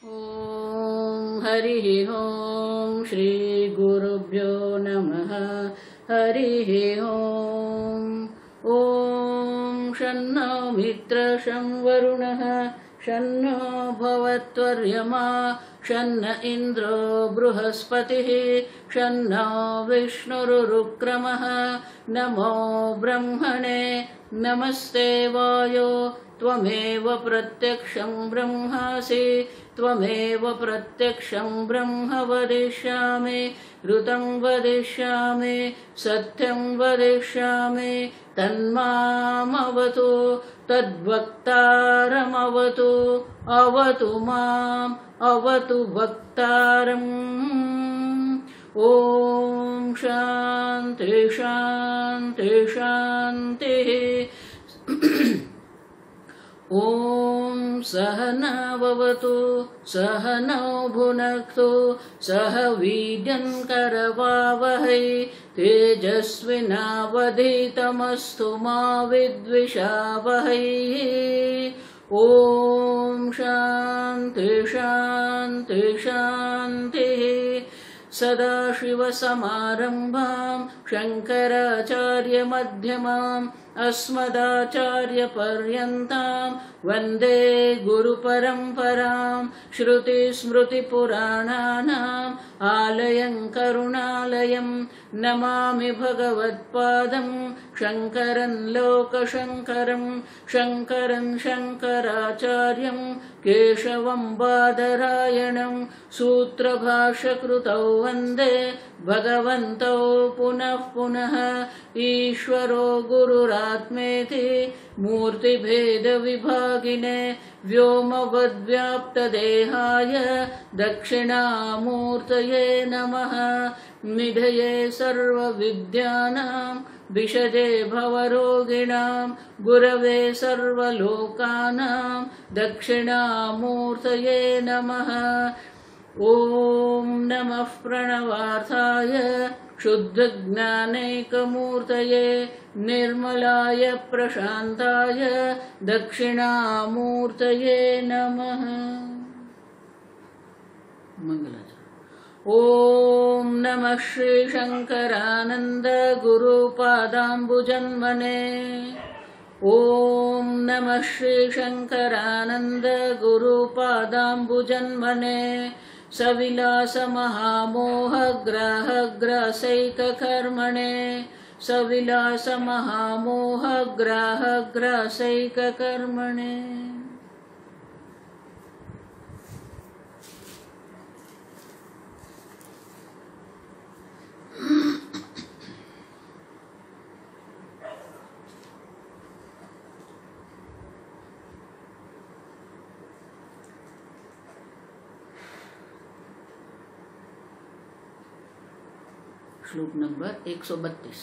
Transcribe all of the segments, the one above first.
ॐ हरिः ॐ श्री गुरुभ्यो नमः। हरिः ॐ शन्नो मित्रः शं वरुणः शन्नो भवत्वर्यमा शन्न इन्द्रो बृहस्पतिः शन्नो विष्णुरुक्रमः। नमो ब्रह्मणे नमस्ते वायो त्वमेव प्रत्यक्षं ब्रह्मासि त्वमेव प्रत्यक्षं ब्रह्म वदिष्यामि ऋतं वदिष्यामि सत्यं वदिष्यामि तन्मामवतु तद्वक्तारमवतु अवतु माम् अवतु वक्तारम्। ॐ शान्ति शान्ति शान्तिः। ॐ सहना भवतु सहनौ भुनक्तु सह वीर्यं करवावहै तेजस्विनावधीतमस्तु मा विद्विषावहै। ॐ शान्ति शान्ति शान्तिः। सदाशिवसमारम्भां शङ्कराचार्यमध्यमाम् अस्मदाचार्यपर्यन्तां वन्दे गुरुपरम्परां। श्रुतिस्मृतिपुराणानाम् आलयं करुणालयं नमामि भगवत्पादं शङ्करं लोकशङ्करं शङ्करं शङ्कराचार्यं केशवं बादरायणं सूत्रभाष्यकृतौ वन्दे भगवन्तौ पुनः पुनः। ईश्वरो गुरुरात्मेति मूर्तिभेदविभागिने व्योमवद्व्याप्तदेहाय दक्षिणामूर्तये नमः। निधये सर्वविद्यानां विषजे भवरोगिणां गुरवे सर्वलोकानां दक्षिणामूर्तये नमः। ॐ नमः प्रणवार्थाय शुद्धज्ञानैकमूर्तये निर्मलाय प्रशान्ताय दक्षिणामूर्तये नमः। ॐ नमः श्रीशङ्करानन्द गुरुपादाम्बुजन्मने। ॐ नमः श्रीशङ्करानन्द गुरुपादाम्बुजन्मने। सविलासमहामोहग्राहग्रासैककर्मणे सविलासमहामोहग्राहग्रासैककर्मणे। श्लोक नंबर 132।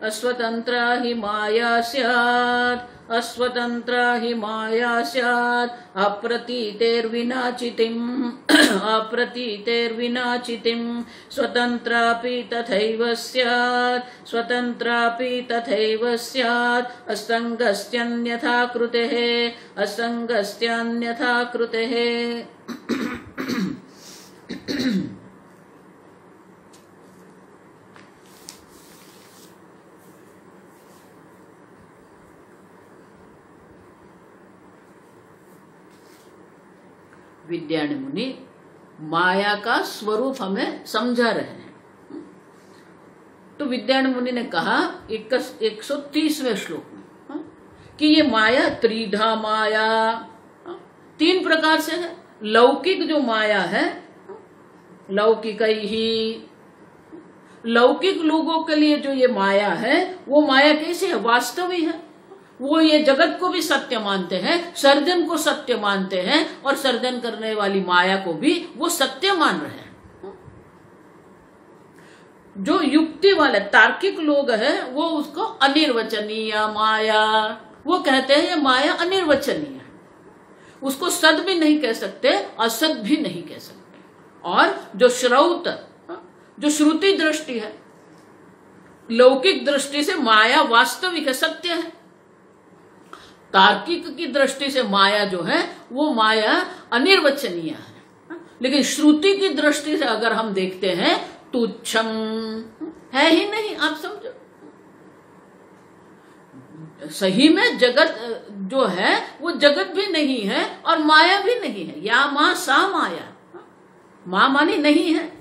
अस्वतंत्रा हि माया स्यात् अस्वतंत्रा हि माया स्यात् अप्रतीतेर्विनाचितिम् अप्रतीतेर्विनाचितिम् स्वतन्त्रापि तथैव स्यात् स्वतन्त्रापि तथैव स्यात् असङ्गस्त्यन्यथा कृतेः असङ्गस्त्यन्यथा कृतेः। विद्यारण्य मुनि माया का स्वरूप हमें समझा रहे हैं। तो विद्यारण्य मुनि ने कहा 130वें श्लोक में कि ये माया त्रिधा माया तीन प्रकार से है। लौकिक जो माया है लौकिक ही लौकिक लोगों के लिए जो ये माया है वो माया कैसी है? वास्तविक है। वो ये जगत को भी सत्य मानते हैं, सर्जन को सत्य मानते हैं और सर्जन करने वाली माया को भी वो सत्य मान रहे हैं। जो युक्ति वाले तार्किक लोग हैं वो उसको अनिर्वचनीय माया वो कहते हैं ये माया अनिर्वचनीय है, उसको सद भी नहीं कह सकते असद भी नहीं कह सकते। और जो श्रौत जो श्रुति दृष्टि है लौकिक दृष्टि से माया वास्तविक है, सत्य है। तार्किक की दृष्टि से माया जो है वो माया अनिर्वचनीय है, लेकिन श्रुति की दृष्टि से अगर हम देखते हैं तुच्छम है ही नहीं। आप समझो, सही में जगत जो है वो जगत भी नहीं है और माया भी नहीं है। या मां सा माया, मां मानी नहीं है,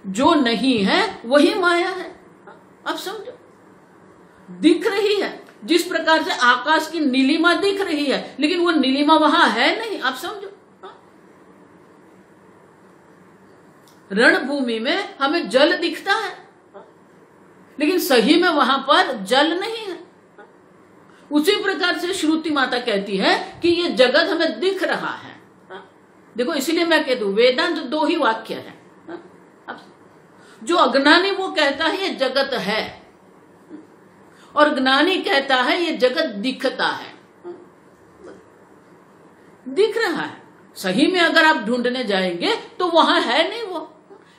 जो नहीं है वही माया है। अब समझो, दिख रही है जिस प्रकार से आकाश की नीलिमा दिख रही है, लेकिन वो नीलिमा वहां है नहीं। आप समझो, रणभूमि में हमें जल दिखता है, लेकिन सही में वहां पर जल नहीं है। उसी प्रकार से श्रुति माता कहती है कि ये जगत हमें दिख रहा है। देखो, इसलिए मैं कहती हूं वेदांत दो ही वाक्य है। जो अज्ञानी वो कहता है ये जगत है, और ज्ञानी कहता है ये जगत दिखता है। दिख रहा है, सही में अगर आप ढूंढने जाएंगे तो वहां है नहीं वो।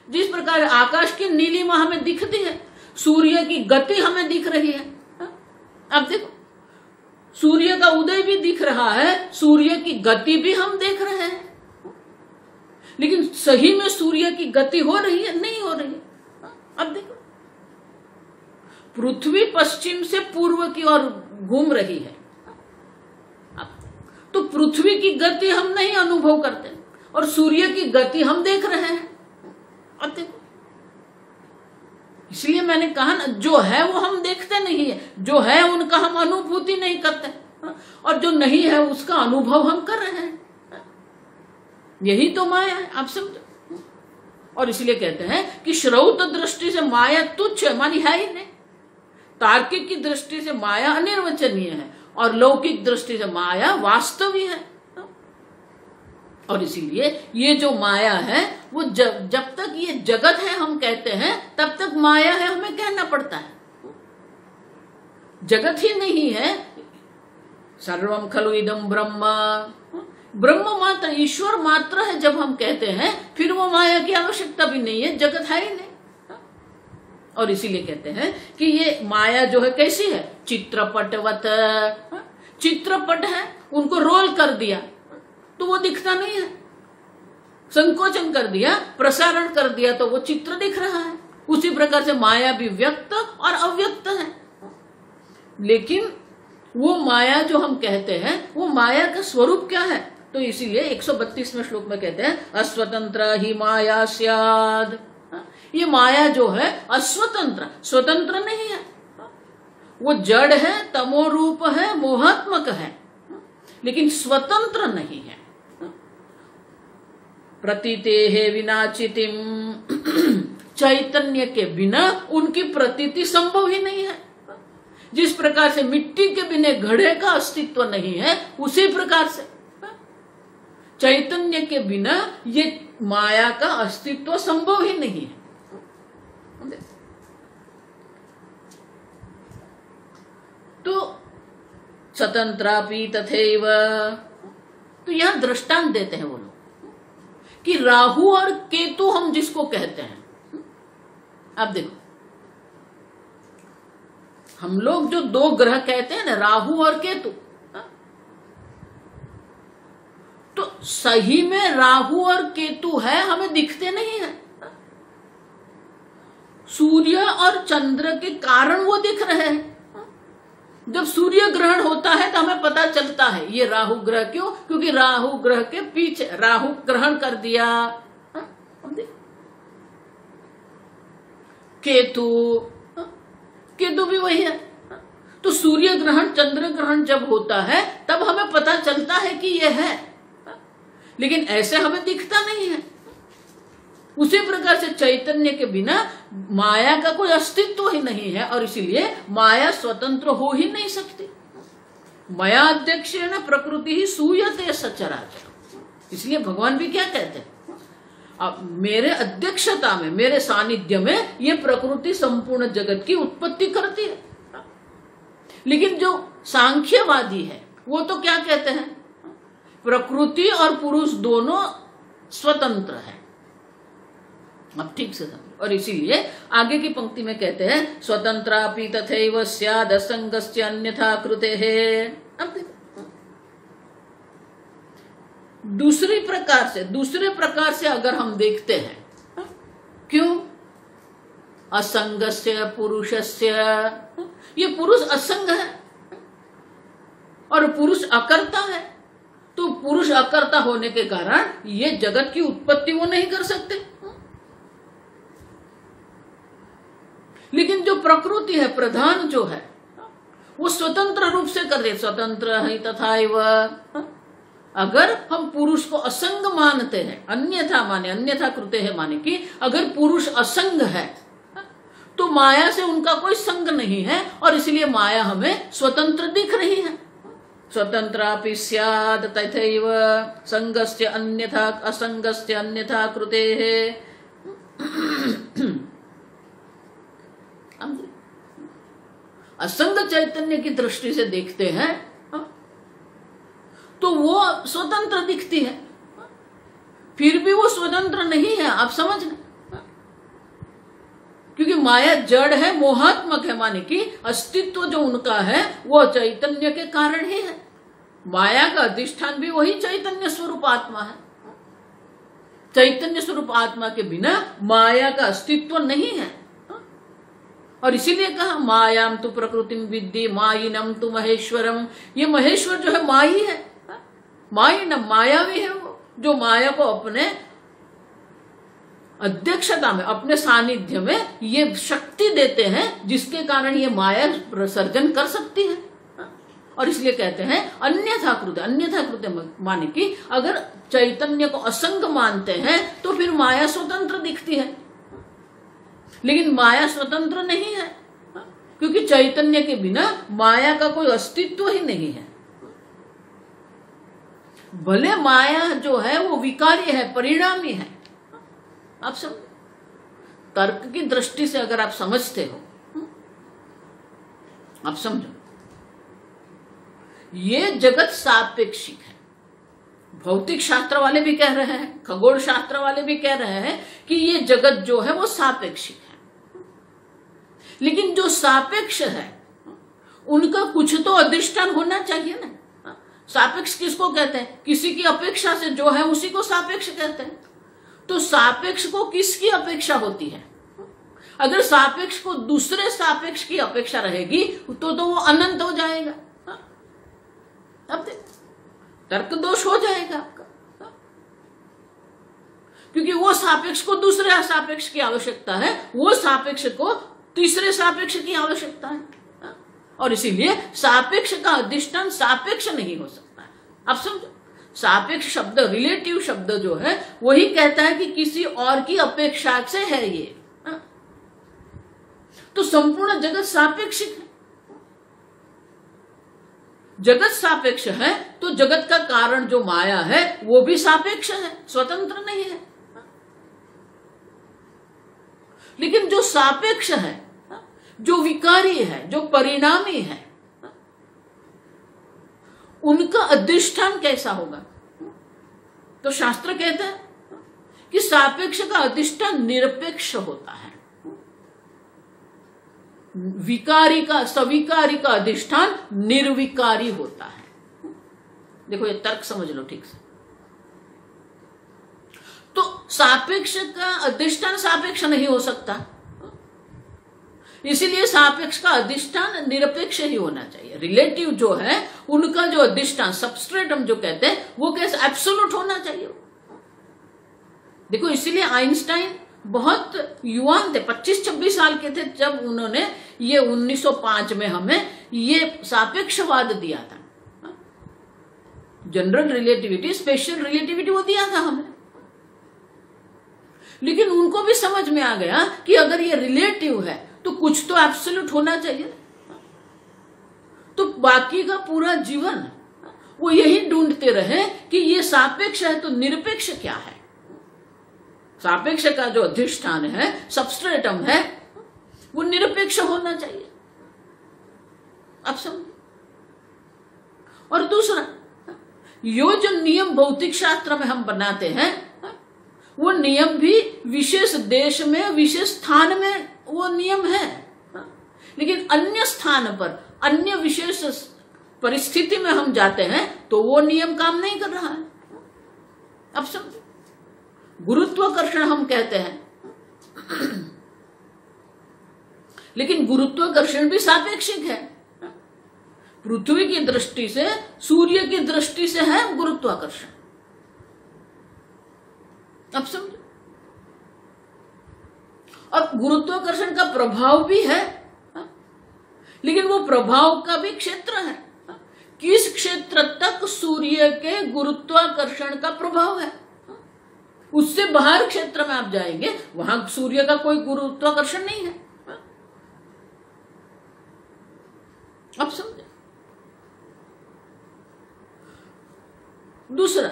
जिस प्रकार आकाश की नीलिमा हमें दिखती है, सूर्य की गति हमें दिख रही है। अब देखो, सूर्य का उदय भी दिख रहा है, सूर्य की गति भी हम देख रहे हैं, लेकिन सही में सूर्य की गति हो रही है नहीं हो रही है। अब देखो, पृथ्वी पश्चिम से पूर्व की ओर घूम रही है, तो पृथ्वी की गति हम नहीं अनुभव करते और सूर्य की गति हम देख रहे हैं। अब देखो, इसलिए मैंने कहा ना, जो है वो हम देखते नहीं है, जो है उनका हम अनुभूति नहीं करते, और जो नहीं है उसका अनुभव हम कर रहे हैं। यही तो माया है। आप समझो, और इसलिए कहते हैं कि श्रौत दृष्टि से माया तुच्छ है, मानी है ही नहीं। तार्किक की दृष्टि से माया अनिर्वचनीय है, और लौकिक दृष्टि से माया वास्तविक है। और इसीलिए ये जो माया है वो जब तक ये जगत है हम कहते हैं, तब तक माया है हमें कहना पड़ता है। जगत ही नहीं है, सर्वम खलु इदम ब्रह्म, ब्रह्म मात्र, ईश्वर मात्र है जब हम कहते हैं, फिर वो माया की आवश्यकता भी नहीं है, जगत है ही नहीं। और इसीलिए कहते हैं कि ये माया जो है कैसी है, चित्रपटवत। चित्रपट है, उनको रोल कर दिया तो वो दिखता नहीं है, संकोचन कर दिया, प्रसारण कर दिया तो वो चित्र दिख रहा है। उसी प्रकार से माया भी व्यक्त और अव्यक्त है, लेकिन वो माया जो हम कहते हैं वो माया का स्वरूप क्या है। तो इसीलिए 132वें श्लोक में कहते हैं अस्वतंत्र ही माया स्याद। ये माया जो है अस्वतंत्र, स्वतंत्र नहीं है, वो जड़ है, तमो रूप है, मोहात्मक है, लेकिन स्वतंत्र नहीं है। प्रतीते विनाचितिम, चैतन्य के बिना उनकी प्रतीति संभव ही नहीं है। जिस प्रकार से मिट्टी के बिना घड़े का अस्तित्व नहीं है, उसी प्रकार से चैतन्य के बिना ये माया का अस्तित्व संभव ही नहीं है। तो स्वतंत्रापि तथैव, तो यहां दृष्टांत देते हैं वो लोग कि राहु और केतु हम जिसको कहते हैं। अब देखो, हम लोग जो दो ग्रह कहते हैं ना, राहु और केतु, तो सही में राहु और केतु है, हमें दिखते नहीं है। सूर्य और चंद्र के कारण वो दिख रहे हैं। जब सूर्य ग्रहण होता है तो हमें पता चलता है ये राहु ग्रह, क्यों? क्योंकि राहु ग्रह के पीछे राहु ग्रहण कर दिया। केतु, केतु भी वही है। तो सूर्य ग्रहण, चंद्र ग्रहण जब होता है तब हमें पता चलता है कि ये है, लेकिन ऐसे हमें दिखता नहीं है। उसी प्रकार से चैतन्य के बिना माया का कोई अस्तित्व ही नहीं है, और इसीलिए माया स्वतंत्र हो ही नहीं सकती। माया अध्यक्षेण प्रकृति ही सूयते सचराचर। इसलिए भगवान भी क्या कहते हैं, अब मेरे अध्यक्षता में, मेरे सानिध्य में ये प्रकृति संपूर्ण जगत की उत्पत्ति करती है। लेकिन जो सांख्यवादी है वो तो क्या कहते हैं, प्रकृति और पुरुष दोनों स्वतंत्र है। अब ठीक से समझो। और इसीलिए आगे की पंक्ति में कहते हैं स्वतंत्रापि तथैव स्याद् असंगस्य अन्यथा कृतेः। अब देखो, दूसरे प्रकार से अगर हम देखते हैं, क्यों? असंगस्य पुरुषस्य, ये पुरुष असंग है और पुरुष अकर्ता है, तो पुरुष अकर्ता होने के कारण ये जगत की उत्पत्ति वो नहीं कर सकते। लेकिन जो प्रकृति है, प्रधान जो है, वो स्वतंत्र रूप से कर दे। स्वतंत्र है तथाएव। अगर हम पुरुष को असंग मानते हैं, अन्यथा कृते है माने कि अगर पुरुष असंग है तो माया से उनका कोई संग नहीं है और इसलिए माया हमें स्वतंत्र दिख रही है। स्वतंत्रापि स्यात् तथैव संगस्य अन्यथा असंगस्य अन्यथा कृतेः। असंग चैतन्य की दृष्टि से देखते हैं तो वो स्वतंत्र दिखती है, फिर भी वो स्वतंत्र नहीं है। आप समझ लें, क्योंकि माया जड़ है, मोहात्मक है, माने कि अस्तित्व जो उनका है वो चैतन्य के कारण ही है। माया का अधिष्ठान भी वही चैतन्य स्वरूप आत्मा है। चैतन्य स्वरूप आत्मा के बिना माया का अस्तित्व नहीं है। और इसीलिए कहा मायाम तु प्रकृतिम विद्धि मायिनम तु महेश्वरम। ये महेश्वर जो है माई है, मायिनम मायावी है वो, जो माया को अपने अध्यक्षता में, अपने सानिध्य में ये शक्ति देते हैं जिसके कारण ये माया सर्जन कर सकती है। और इसलिए कहते हैं अन्यथा कृत्य माने कि अगर चैतन्य को असंग मानते हैं तो फिर माया स्वतंत्र दिखती है, लेकिन माया स्वतंत्र नहीं है, क्योंकि चैतन्य के बिना माया का कोई अस्तित्व ही नहीं है। भले माया जो है वो विकारी है, परिणामी है। आप सब तर्क की दृष्टि से अगर आप समझते हो, आप समझो ये जगत सापेक्षिक है। भौतिक शास्त्र वाले भी कह रहे हैं, खगोल शास्त्र वाले भी कह रहे हैं कि ये जगत जो है वो सापेक्षिक है। लेकिन जो सापेक्ष है उनका कुछ तो अधिष्ठान होना चाहिए ना। सापेक्ष किसको कहते हैं? किसी की अपेक्षा से जो है उसी को सापेक्ष कहते हैं। तो सापेक्ष को किसकी अपेक्षा होती है? अगर सापेक्ष को दूसरे सापेक्ष की अपेक्षा रहेगी तो वो अनंत हो जाएगा। अब तर्क दोष हो जाएगा आपका, क्योंकि वो सापेक्ष को दूसरे सापेक्ष की आवश्यकता है, वो सापेक्ष को तीसरे सापेक्ष की आवश्यकता है, और इसीलिए सापेक्ष का अधिष्ठान सापेक्ष नहीं हो सकता। आप समझो, सापेक्ष शब्द, रिलेटिव शब्द जो है वही कहता है कि किसी और की अपेक्षा से है ये। तो संपूर्ण जगत सापेक्षिक है। जगत सापेक्ष है तो जगत का कारण जो माया है वो भी सापेक्ष है, स्वतंत्र नहीं है। लेकिन जो सापेक्ष है, जो विकारी है, जो परिणामी है, उनका अधिष्ठान कैसा होगा? तो शास्त्र कहता है कि सापेक्ष का अधिष्ठान निरपेक्ष होता है, विकारी का, सविकारी का अधिष्ठान निर्विकारी होता है। देखो ये तर्क समझ लो ठीक से। तो सापेक्ष का अधिष्ठान सापेक्ष नहीं हो सकता, इसीलिए सापेक्ष का अधिष्ठान निरपेक्ष ही होना चाहिए। रिलेटिव जो है उनका जो अधिष्ठान, सबस्ट्रेटम जो कहते हैं, वो कैसे एब्सोल्यूट होना चाहिए। देखो इसीलिए आइंस्टाइन बहुत युवान थे, 25-26 साल के थे जब उन्होंने ये 1905 में हमें ये सापेक्षवाद दिया था। जनरल रिलेटिविटी, स्पेशल रिलेटिविटी वो दिया था हमें। लेकिन उनको भी समझ में आ गया कि अगर ये रिलेटिव है तो कुछ तो एब्सोल्यूट होना चाहिए। तो बाकी का पूरा जीवन वो यही ढूंढते रहे कि ये सापेक्ष है तो निरपेक्ष क्या है। सापेक्ष का जो अधिष्ठान है, सबस्ट्रेटम है, वो निरपेक्ष होना चाहिए। आप समझे। और दूसरा, यो जो नियम भौतिक शास्त्र में हम बनाते हैं, वो नियम भी विशेष देश में, विशेष स्थान में वो नियम है। लेकिन अन्य स्थान पर, अन्य विशेष परिस्थिति में हम जाते हैं तो वो नियम काम नहीं कर रहा है। अब समझो, गुरुत्वाकर्षण हम कहते हैं, लेकिन गुरुत्वाकर्षण भी सापेक्षिक है। पृथ्वी की दृष्टि से, सूर्य की दृष्टि से है गुरुत्वाकर्षण। अब समझो, और गुरुत्वाकर्षण का प्रभाव भी है, लेकिन वो प्रभाव का भी क्षेत्र है। किस क्षेत्र तक सूर्य के गुरुत्वाकर्षण का प्रभाव है, उससे बाहर क्षेत्र में आप जाएंगे, वहां सूर्य का कोई गुरुत्वाकर्षण नहीं है। अब समझे। दूसरा,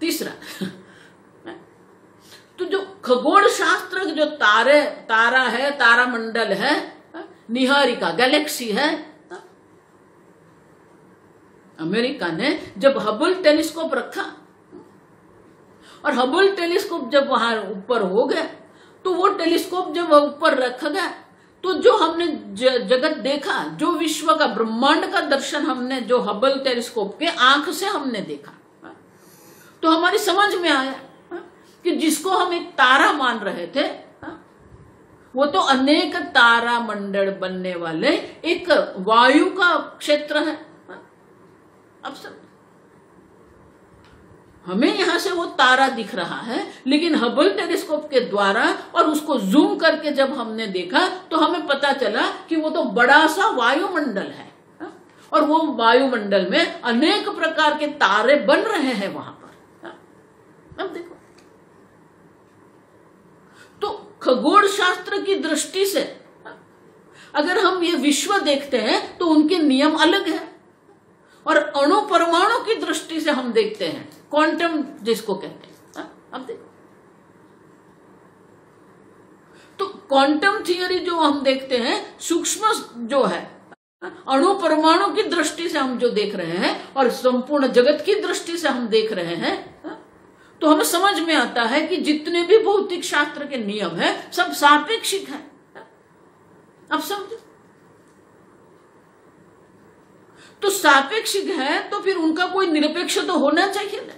तीसरा, तो जो खगोल शास्त्र जो तारा है, तारामंडल है, निहारिका गैलेक्सी है, अमेरिका ने जब हबल टेलीस्कोप रखा और हबल टेलीस्कोप जब वहां ऊपर हो गया, तो वो टेलीस्कोप जब ऊपर रखा गया, तो जो हमने जगत देखा, जो विश्व का ब्रह्मांड का दर्शन हमने जो हबल टेलीस्कोप के आंख से हमने देखा, तो हमारी समझ में आया कि जिसको हम एक तारा मान रहे थे, वो तो अनेक तारा मंडल बनने वाले एक वायु का क्षेत्र है। अब समझ, हमें यहां से वो तारा दिख रहा है, लेकिन हबल टेलीस्कोप के द्वारा और उसको जूम करके जब हमने देखा, तो हमें पता चला कि वो तो बड़ा सा वायुमंडल है, और वो वायुमंडल में अनेक प्रकार के तारे बन रहे हैं वहां पर। अब देखो, तो खगोल शास्त्र की दृष्टि से अगर हम ये विश्व देखते हैं तो उनके नियम अलग है, और अणु परमाणु की दृष्टि से हम देखते हैं, क्वांटम जिसको कहते हैं। अब देखो, तो क्वांटम थियरी जो हम देखते हैं, सूक्ष्म जो है, अणु परमाणु की दृष्टि से हम जो देख रहे हैं और संपूर्ण जगत की दृष्टि से हम देख रहे हैं, तो हमें समझ में आता है कि जितने भी भौतिक शास्त्र के नियम हैं, सब सापेक्षिक हैं। अब समझो, तो सापेक्षिक है तो फिर उनका कोई निरपेक्ष तो होना चाहिए ना।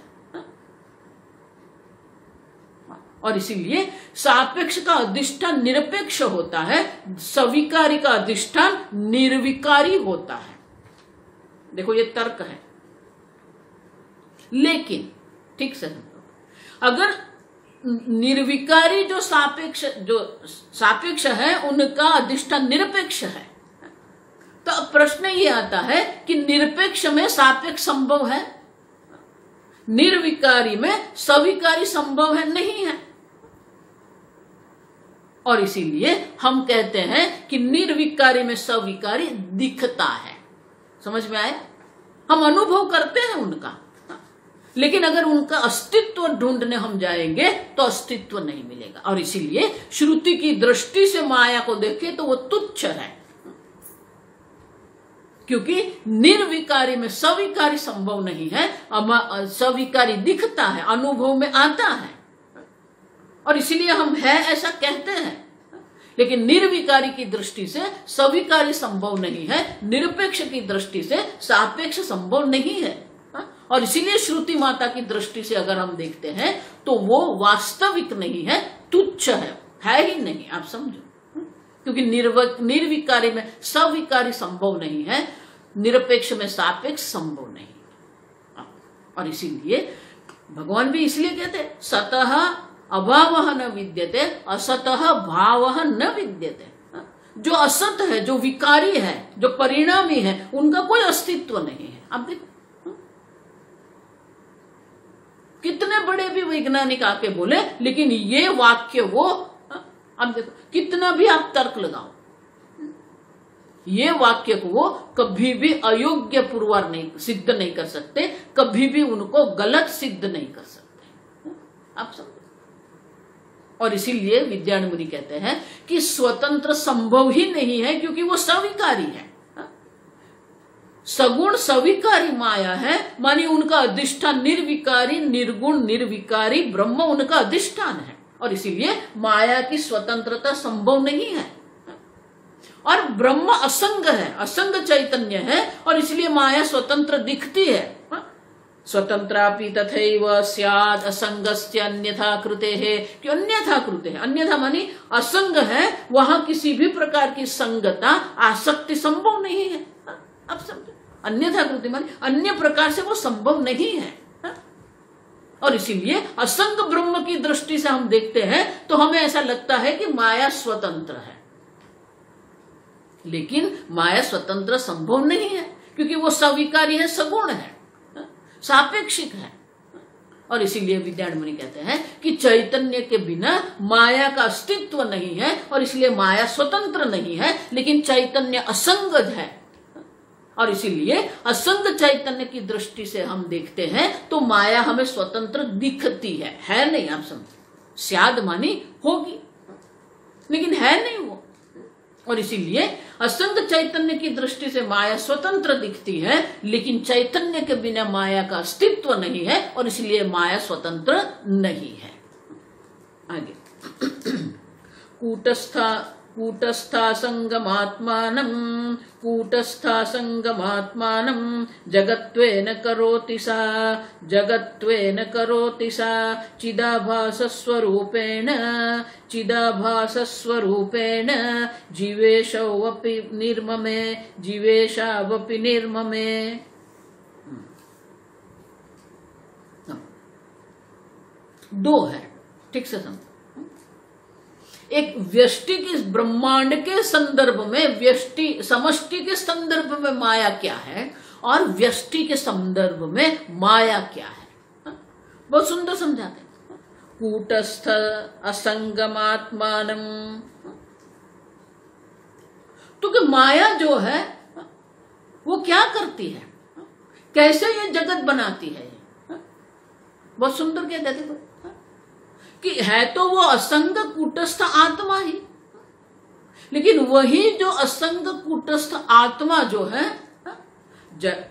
और इसीलिए सापेक्ष का अधिष्ठान निरपेक्ष होता है, सविकारी का अधिष्ठान निर्विकारी होता है। देखो, ये तर्क है, लेकिन ठीक से अगर निर्विकारी जो सापेक्ष है, उनका अधिष्ठान निरपेक्ष है, तो अब प्रश्न ये आता है कि निरपेक्ष में सापेक्ष संभव है, निर्विकारी में सविकारी संभव है, नहीं है। और इसीलिए हम कहते हैं कि निर्विकारी में सविकारी दिखता है। समझ में आया? हम अनुभव करते हैं उनका, लेकिन अगर उनका अस्तित्व ढूंढने हम जाएंगे तो अस्तित्व नहीं मिलेगा। और इसीलिए श्रुति की दृष्टि से माया को देखें तो वो तुच्छ है, क्योंकि निर्विकारी में सविकारी संभव नहीं है। सविकारी दिखता है, अनुभव में आता है, और इसीलिए हम है ऐसा कहते हैं, लेकिन निर्विकारी की दृष्टि से सविकारी संभव नहीं है, निरपेक्ष की दृष्टि से सापेक्ष संभव नहीं है। और इसीलिए श्रुति माता की दृष्टि से अगर हम देखते हैं तो वो वास्तविक नहीं है, तुच्छ है ही नहीं। आप समझो, क्योंकि निर्विकारी में सविकारी संभव नहीं है, निरपेक्ष में सापेक्ष संभव नहीं। और इसीलिए भगवान भी इसलिए कहते सतः अभावः न विद्यते, असतः भावः न विद्यते। जो असत है, जो विकारी है, जो परिणामी है, उनका कोई अस्तित्व नहीं है। अब देखो, कितने बड़े भी वैज्ञानिक आके बोले, लेकिन ये वाक्य वो, अब देखो कितना भी आप तर्क लगाओ, ये वाक्य को वो कभी भी अयोग्य पुरवार नहीं सिद्ध नहीं कर सकते, कभी भी उनको गलत सिद्ध नहीं कर सकते। आप समझो। और इसीलिए विद्यायन मुनि कहते हैं कि स्वतंत्र संभव ही नहीं है, क्योंकि वो सविकारी है। सगुण सविकारी माया है, मानी उनका अधिष्ठान निर्विकारी, निर्गुण निर्विकारी ब्रह्म उनका अधिष्ठान है। और इसीलिए माया की स्वतंत्रता संभव नहीं है। और ब्रह्म असंग है, असंग चैतन्य है, और इसलिए माया स्वतंत्र दिखती है। स्वतंत्रापि तथैव स्यात् असंगस्य अन्यथा कृते है, कि अन्यथा कृते है, अन्यथा मानी असंग है, वहां किसी भी प्रकार की संगता आसक्ति संभव नहीं है। अब समझो, अन्यथा कृते मानी अन्य प्रकार से वो संभव नहीं है। और इसीलिए असंग ब्रह्म की दृष्टि से हम देखते हैं तो हमें ऐसा लगता है कि माया स्वतंत्र है, लेकिन माया स्वतंत्र संभव नहीं है, क्योंकि वो सविकारी है, सगुण है, सापेक्षिक है। और इसीलिए विद्यारण्य मुनि कहते हैं कि चैतन्य के बिना माया का अस्तित्व नहीं है, और इसलिए माया स्वतंत्र नहीं है, लेकिन चैतन्य असंग है। और इसीलिए असंग चैतन्य की दृष्टि से हम देखते हैं तो माया हमें स्वतंत्र दिखती है नहीं। आप समझ, स्याद मानी होगी, लेकिन है नहीं वो। और इसीलिए असंग चैतन्य की दृष्टि से माया स्वतंत्र दिखती है, लेकिन चैतन्य के बिना माया का अस्तित्व नहीं है, और इसलिए माया स्वतंत्र नहीं है। आगे कूटस्थासंगमात्मानं जगत्वेन करोति सा चिदाभासस्वरूपेण जीवेशावपि निर्ममे। दो है, ठीक से समझो। एक व्यष्टि के ब्रह्मांड के संदर्भ में, व्यष्टि समष्टि के संदर्भ में माया क्या है, और व्यष्टि के संदर्भ में माया क्या है, बहुत सुंदर समझाते हैं। कूटस्थ असंगमात्मानं, तो कि माया जो है वो क्या करती है, कैसे ये जगत बनाती है, बहुत सुंदर कहते थे कि है तो वो असंग कूटस्थ आत्मा ही, लेकिन वही जो असंग कूटस्थ आत्मा जो है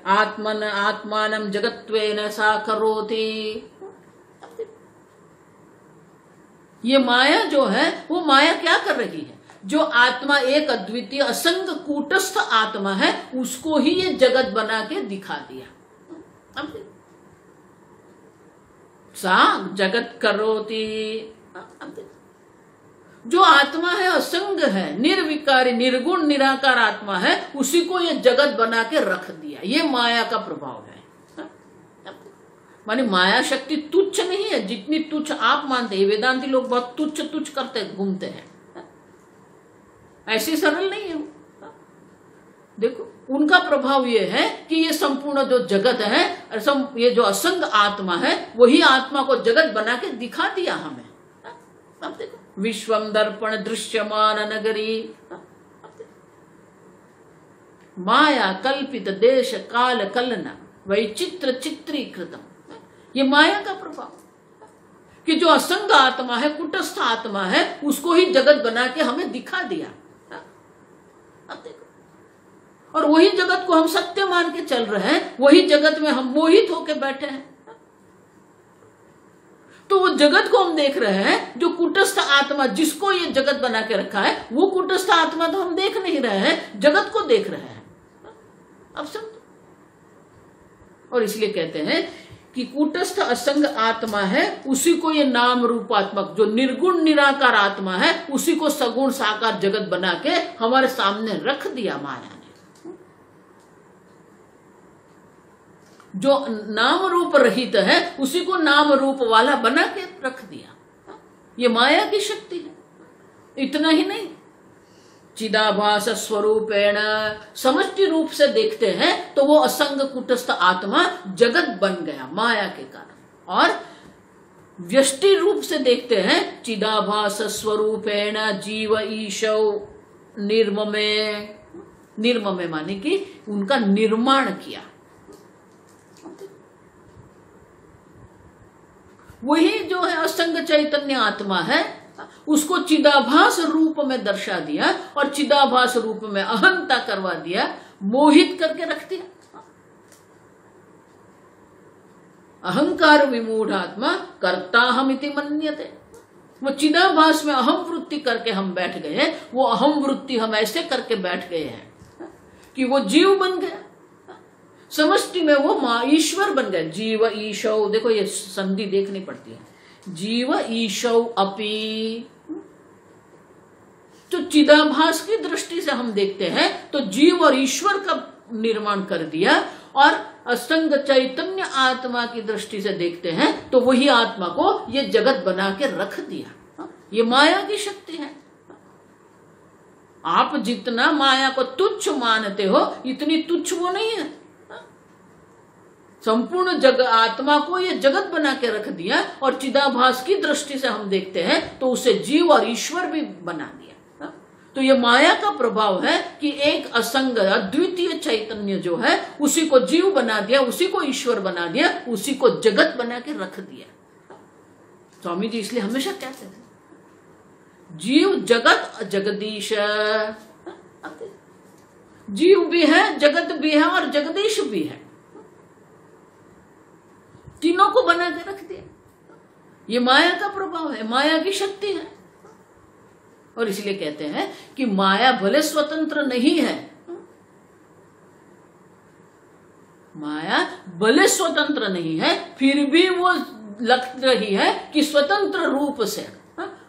आत्मानं जगत्वेन सा करोति, ये माया जो है वो माया क्या कर रही है, जो आत्मा एक अद्वितीय असंग कूटस्थ आत्मा है उसको ही ये जगत बना के दिखा दिया। सा जगत करोति, जो आत्मा है असंग है, निर्विकारी निर्गुण निराकार आत्मा है, उसी को ये जगत बना के रख दिया। ये माया का प्रभाव है। माने माया शक्ति तुच्छ नहीं है, जितनी तुच्छ आप मानते हैं। वेदांती लोग बहुत तुच्छ तुच्छ करते घूमते हैं, ऐसी सरल नहीं है। देखो उनका प्रभाव ये है कि ये संपूर्ण जो जगत है, ये जो असंग आत्मा है, वही आत्मा को जगत बना के दिखा दिया हमें। अब देखो, विश्वम दर्पण दृश्यमान नगरी, माया कल्पित देश काल कलना वैचित्र चित्रीकृतम, ये माया का प्रभाव कि जो असंग आत्मा है, कुटस्थ आत्मा है, उसको ही जगत बना के हमें दिखा दिया। अब देखो, और वही जगत को हम सत्य मान के चल रहे हैं, वही जगत में हम मोहित होके बैठे हैं। तो वो जगत को हम देख रहे हैं, जो कुटस्थ आत्मा जिसको ये जगत बना के रखा है, वो कुटस्थ आत्मा तो हम देख नहीं रहे हैं, जगत को देख रहे हैं। अब समझो, और इसलिए कहते हैं कि कूटस्थ असंग आत्मा है, उसी को ये नाम रूपात्मक जो निर्गुण निराकार आत्मा है, उसी को सगुण साकार जगत बना के हमारे सामने रख दिया माया ने। जो नाम रूप रहित है, उसी को नाम रूप वाला बना के रख दिया। ये माया की शक्ति है। इतना ही नहीं, चिदाभास स्वरूपेण, समष्टि रूप से देखते हैं तो वो असंग कुटस्थ आत्मा जगत बन गया माया के कारण। और व्यष्टि रूप से देखते हैं, चिदाभास स्वरूपेण जीव ईशौ निर्ममे, निर्ममे माने कि उनका निर्माण किया। वही जो है असंग चैतन्य आत्मा है, उसको चिदाभास रूप में दर्शा दिया, और चिदाभास रूप में अहंता करवा दिया, मोहित करके रख दिया। अहंकार विमूढ़ आत्मा कर्ता हम इति मन्यते, वो चिदाभास में अहम वृत्ति करके हम बैठ गए। वो अहम वृत्ति हम ऐसे करके बैठ गए हैं कि वो जीव बन गया। समष्टि में वो ईश्वर बन गए। जीव ईशौ, देखो ये संधि देखनी पड़ती है, जीव ईशौ अपि। तो चिदाभास की दृष्टि से हम देखते हैं तो जीव और ईश्वर का निर्माण कर दिया, और असंग चैतन्य आत्मा की दृष्टि से देखते हैं तो वही आत्मा को ये जगत बना के रख दिया। ये माया की शक्ति है। आप जितना माया को तुच्छ मानते हो इतनी तुच्छ वो नहीं है। संपूर्ण आत्मा को ये जगत बना के रख दिया, और चिदाभास की दृष्टि से हम देखते हैं तो उसे जीव और ईश्वर भी बना दिया। तो ये माया का प्रभाव है कि एक असंग अद्वितीय चैतन्य जो है उसी को जीव बना दिया, उसी को ईश्वर बना दिया, उसी को जगत बना के रख दिया। स्वामी जी इसलिए हमेशा कहते थे जीव जगत जगदीश। जीव भी है, जगत भी है और जगदीश भी है, तीनों को बना के रख दिया। ये माया का प्रभाव है, माया की शक्ति है। और इसलिए कहते हैं कि माया भले स्वतंत्र नहीं है, माया भले स्वतंत्र नहीं है, फिर भी वो लग रही है कि स्वतंत्र रूप से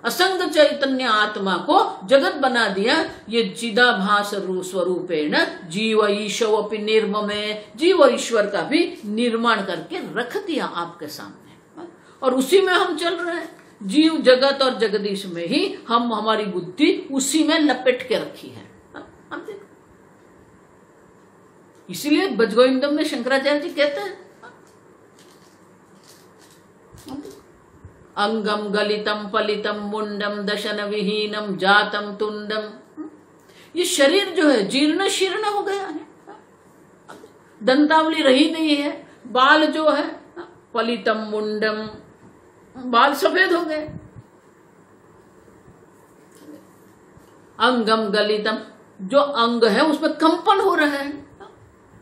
असंग चैतन्य आत्मा को जगत बना दिया। ये चिदाभास स्वरूपेण जीव ईशो अपि निर्ममे, जीव और ईश्वर का भी निर्माण करके रख दिया आपके सामने, और उसी में हम चल रहे हैं। जीव जगत और जगदीश में ही हम, हमारी बुद्धि उसी में लपेट के रखी है। इसीलिए भजगोविंदम में शंकराचार्य जी कहते हैं अंगम गलितम पलितम मुंडम दशन विहीनम जातम तुंडम। ये शरीर जो है जीर्ण शीर्ण हो गया है, दंतावली रही नहीं है, बाल जो है पलितम मुंडम, बाल सफेद हो गए। अंगम गलितम, जो अंग है उसमें कंपन हो रहा है,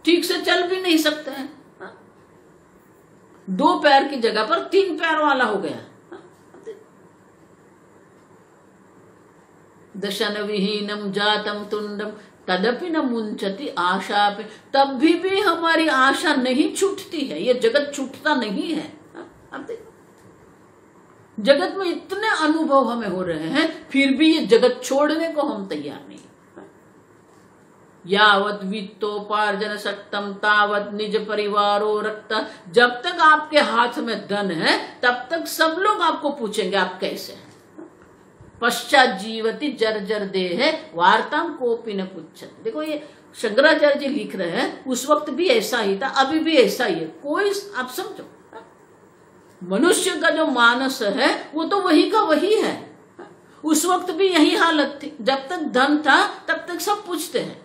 ठीक से चल भी नहीं सकते हैं। 2 पैर की जगह पर 3 पैर वाला हो गया। दशन विहीनम जातम तुंडम तदपि न मुंचति आशा पे, तब भी हमारी आशा नहीं छूटती है। ये जगत छूटता नहीं है। अब देखो जगत में इतने अनुभव हमें हो रहे हैं, फिर भी ये जगत छोड़ने को हम तैयार नहीं। यावत वित्तोपार्जन शक्तम तावत निज परिवारो रक्त। जब तक आपके हाथ में धन है तब तक सब लोग आपको पूछेंगे आप कैसे हैं। पश्चात जीवती जर्जर देह वार्ताम कोपी न पुच्छत। देखो ये शंकराचार्य जी लिख रहे हैं, उस वक्त भी ऐसा ही था, अभी भी ऐसा ही है। कोई, आप समझो, मनुष्य का जो मानस है वो तो वही का वही है। उस वक्त भी यही हालत थी। जब तक धन था तब तक सब पूछते हैं,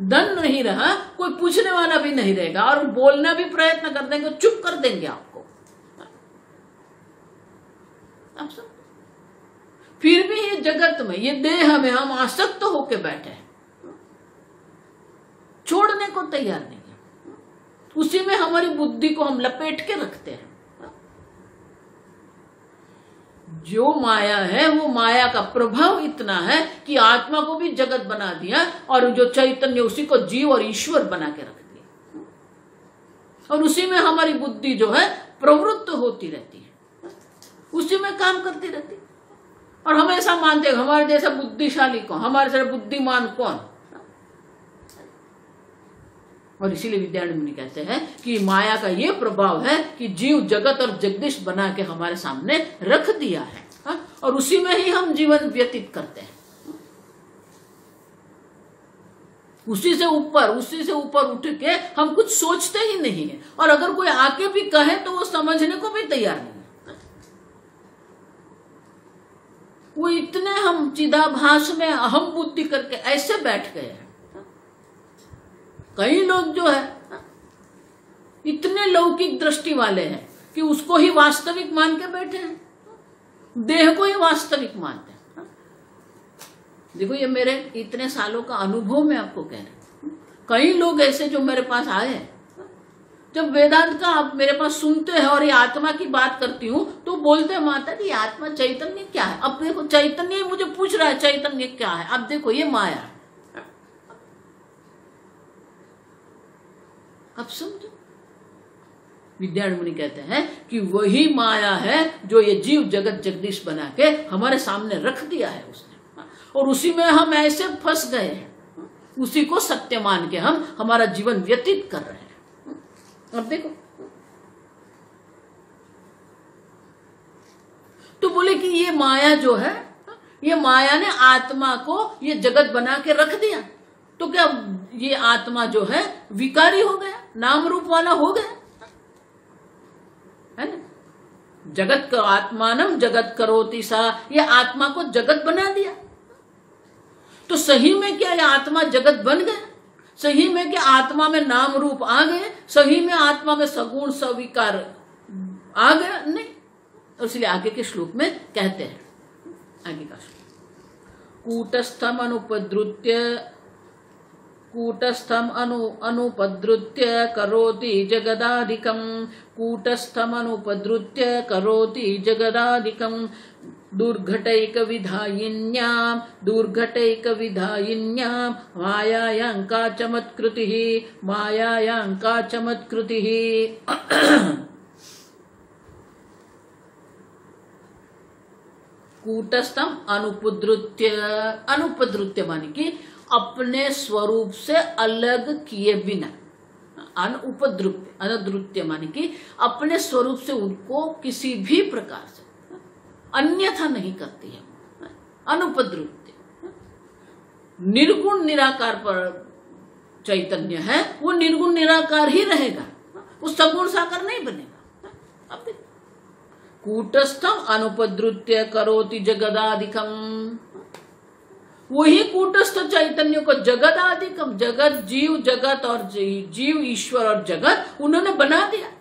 धन नहीं रहा कोई पूछने वाला भी नहीं रहेगा, और बोलना भी प्रयत्न कर देंगे, चुप कर देंगे आपको। आप सब फिर भी ये जगत में, ये देह में हम आसक्त होके बैठे हैं, छोड़ने को तैयार नहीं है। उसी में हमारी बुद्धि को हम लपेट के रखते हैं। जो माया है वो माया का प्रभाव इतना है कि आत्मा को भी जगत बना दिया, और जो चैतन्य उसी को जीव और ईश्वर बना के रख दिया, और उसी में हमारी बुद्धि जो है प्रवृत्त होती रहती है, उसी में काम करती रहती है। और हम ऐसा मानते हैं हमारे जैसा बुद्धिशाली कौन, हमारे जैसा बुद्धिमान कौन। और इसीलिए विद्यारण्य मुनि कहते हैं कि माया का ये प्रभाव है कि जीव जगत और जगदीश बना के हमारे सामने रख दिया है, और उसी में ही हम जीवन व्यतीत करते हैं। उसी से ऊपर उठ के हम कुछ सोचते ही नहीं है, और अगर कोई आके भी कहे तो वो समझने को भी तैयार नहीं है। वो इतने हम चिदाभास में अहम बुद्धि करके ऐसे बैठ गए हैं। कई लोग जो है इतने लौकिक दृष्टि वाले हैं कि उसको ही वास्तविक मान के बैठे हैं, देह को ही वास्तविक मानते हैं। देखो ये मेरे इतने सालों का अनुभव मैं आपको कह रहा हूं। कई लोग ऐसे जो मेरे पास आए हैं, जब वेदांत का आप मेरे पास सुनते हैं और ये आत्मा की बात करती हूँ तो बोलते हैं माता जी आत्मा चैतन्य क्या है। अब देखो चैतन्य मुझे पूछ रहा है चैतन्य क्या है। अब देखो ये माया है। अब समझो, विद्यारण्य मुनि कहते हैं कि वही माया है जो ये जीव जगत जगदीश बना के हमारे सामने रख दिया है उसने, और उसी में हम ऐसे फंस गए हैं, उसी को सत्य मान के हम हमारा जीवन व्यतीत कर रहे हैं। अब देखो, तो बोले कि ये माया जो है, ये माया ने आत्मा को ये जगत बना के रख दिया, तो क्या ये आत्मा जो है विकारी हो गया, नाम रूप वाला हो गया, है ना? जगत का आत्मानम जगत करोति सा, ये आत्मा को जगत बना दिया। तो सही में क्या ये आत्मा जगत बन गया? सही में क्या आत्मा में नाम रूप आ गए? सही में आत्मा में सगुण सविकार आ गया? नहीं। इसलिए आगे के श्लोक में कहते हैं, आगे का श्लोक, कूटस्थम अनुपद्रुत्य करोति जगदाधिकम, कूटस्थम अनुपद्रुत्य करोति जगदाधिकम, दुर्घटैक विधायिन्यां मायायां का चमत्कृतिः, मायायां का चमत्कृतिः। कूटस्थम अनुपद्रुत्य, अनुपद्रुत्य माने कि अपने स्वरूप से अलग किए बिना, अनुद्रुत्य माने कि अपने स्वरूप से उनको किसी भी प्रकार से अन्यथा नहीं करती है, अनुपद्रुत्य। निर्गुण निराकार पर चैतन्य है, वो निर्गुण निराकार ही रहेगा, वो सगुण साकार नहीं बनेगा। अब देखो, कूटस्थम अनुपद्रुत्य करोति जगदाधिकम, वही कूटस्थ चैतन्य को जगदाधिकम, जगत जीव जगत और जीव ईश्वर और जगत उन्होंने बना दिया,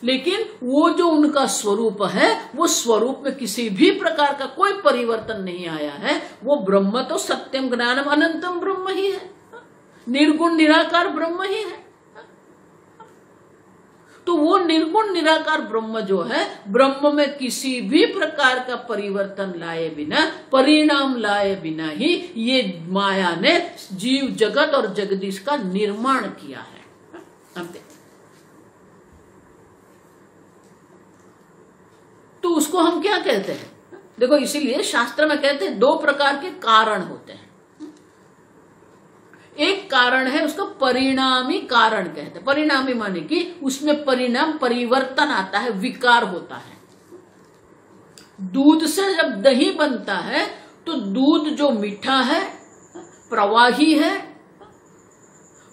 लेकिन वो जो उनका स्वरूप है, वो स्वरूप में किसी भी प्रकार का कोई परिवर्तन नहीं आया है। वो ब्रह्म तो सत्यम ज्ञानम अनंतम ब्रह्म ही है, निर्गुण निराकार ब्रह्म ही है। तो वो निर्गुण निराकार ब्रह्म जो है, ब्रह्म में किसी भी प्रकार का परिवर्तन लाए बिना, परिणाम लाए बिना ही ये माया ने जीव जगत और जगदीश का निर्माण किया है। अब देखो, तो उसको हम क्या कहते हैं? देखो, इसीलिए शास्त्र में कहते हैं दो प्रकार के कारण होते हैं। एक कारण है उसको परिणामी कारण कहते हैं। परिणामी माने कि उसमें परिणाम परिवर्तन आता है, विकार होता है। दूध से जब दही बनता है तो दूध जो मीठा है, प्रवाही है,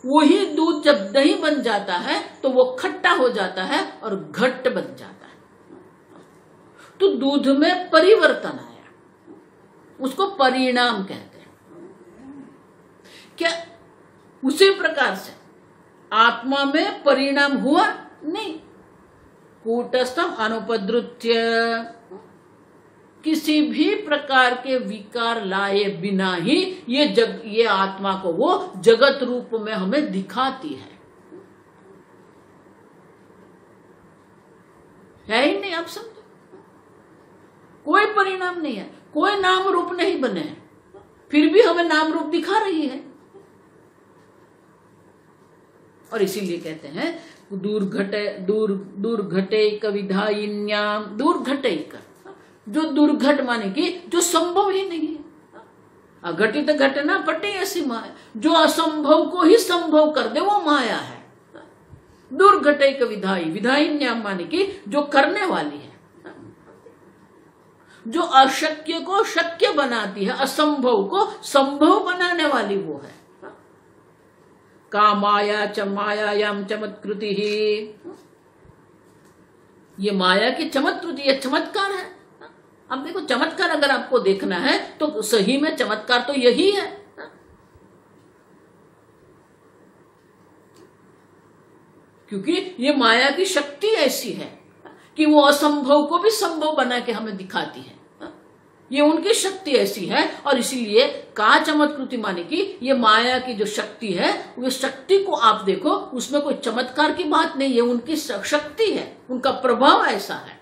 वही दूध जब दही बन जाता है तो वो खट्टा हो जाता है और घट्ट बन जाता है। तो दूध में परिवर्तन आया, उसको परिणाम कहते हैं। क्या उसी प्रकार से आत्मा में परिणाम हुआ? नहीं। कूटस्थम अनुपद्रुत्य, किसी भी प्रकार के विकार लाए बिना ही ये आत्मा को वो जगत रूप में हमें दिखाती है ही नहीं। आप समझो, कोई परिणाम नहीं है, कोई नाम रूप नहीं बने हैं, फिर भी हमें नाम रूप दिखा रही है। और इसीलिए कहते हैं दुर्घटैक विधायिन्याम, दुर्घटैक, जो दुर्घट माने कि जो संभव ही नहीं है। अघटित घटना पटे ऐसी माया, जो असंभव को ही संभव कर दे वो माया है। दुर्घटैक विधायिन्याम माने कि जो करने वाली है, जो अशक्य को शक्य बनाती है, असंभव को संभव बनाने वाली वो है। का माया च मायायाम चमत्कृति ही, ये माया की चमत्कृति, ये चमत्कार है। अब देखो, चमत्कार अगर आपको देखना है तो सही में चमत्कार तो यही है। क्योंकि ये माया की शक्ति ऐसी है कि वो असंभव को भी संभव बना के हमें दिखाती है। ये उनकी शक्ति ऐसी है, और इसीलिए का चमत्कृति माने कि ये माया की जो शक्ति है, वो शक्ति को आप देखो, उसमें कोई चमत्कार की बात नहीं है, उनकी शक्ति है, उनका प्रभाव ऐसा है।